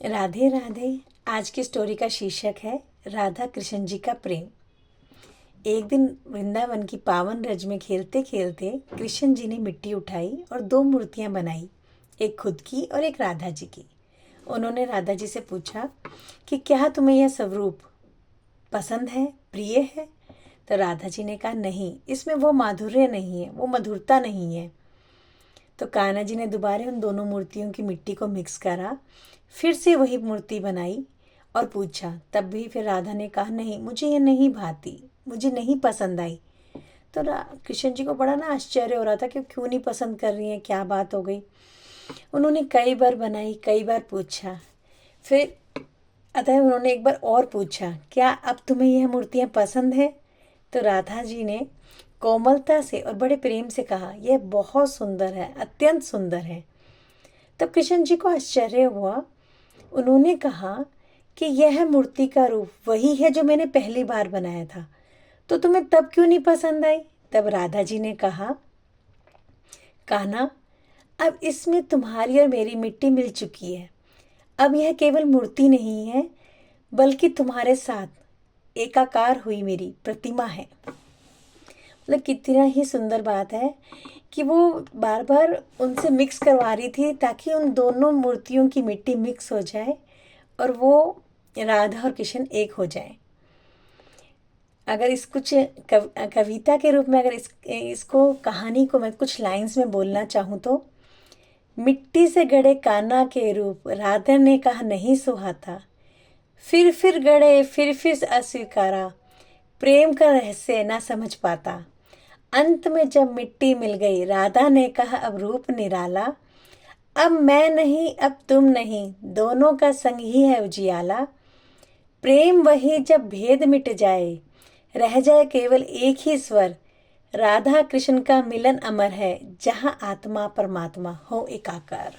राधे राधे। आज की स्टोरी का शीर्षक है राधा कृष्ण जी का प्रेम। एक दिन वृंदावन की पावन रज में खेलते खेलते कृष्ण जी ने मिट्टी उठाई और दो मूर्तियां बनाई, एक खुद की और एक राधा जी की। उन्होंने राधा जी से पूछा कि क्या तुम्हें यह स्वरूप पसंद है, प्रिय है? तो राधा जी ने कहा, नहीं, इसमें वो माधुर्य नहीं है, वो मधुरता नहीं है। तो कान्हा जी ने दोबारा उन दोनों मूर्तियों की मिट्टी को मिक्स करा, फिर से वही मूर्ति बनाई और पूछा। तब भी फिर राधा ने कहा, नहीं, मुझे ये नहीं भाती, मुझे नहीं पसंद आई। तो कृष्ण जी को बड़ा ना आश्चर्य हो रहा था कि क्यों नहीं पसंद कर रही हैं, क्या बात हो गई। उन्होंने कई बार बनाई, कई बार पूछा, फिर अतः उन्होंने एक बार और पूछा, क्या अब तुम्हें यह मूर्तियाँ पसंद है? तो राधा जी ने कोमलता से और बड़े प्रेम से कहा, यह बहुत सुंदर है, अत्यंत सुंदर है। तब कृष्ण जी को आश्चर्य हुआ। उन्होंने कहा कि यह मूर्ति का रूप वही है जो मैंने पहली बार बनाया था, तो तुम्हें तब क्यों नहीं पसंद आई? तब राधा जी ने कहा, कान्हा, अब इसमें तुम्हारी और मेरी मिट्टी मिल चुकी है। अब यह केवल मूर्ति नहीं है, बल्कि तुम्हारे साथ एकाकार हुई मेरी प्रतिमा है। मतलब कितना ही सुंदर बात है कि वो बार बार उनसे मिक्स करवा रही थी ताकि उन दोनों मूर्तियों की मिट्टी मिक्स हो जाए और वो राधा और कृष्ण एक हो जाए। अगर इस कुछ कविता के रूप में अगर इसको कहानी को मैं कुछ लाइंस में बोलना चाहूँ तो, मिट्टी से गढ़े कान्हा के रूप राधा ने कहा नहीं सुहाता, फिर गढ़े फिर अस्वीकारा, प्रेम का रहस्य ना समझ पाता। अंत में जब मिट्टी मिल गई राधा ने कहा अब रूप निराला, अब मैं नहीं अब तुम नहीं, दोनों का संग ही है उजियाला। प्रेम वही जब भेद मिट जाए, रह जाए केवल एक ही स्वर, राधा कृष्ण का मिलन अमर है, जहाँ आत्मा परमात्मा हो एकाकार।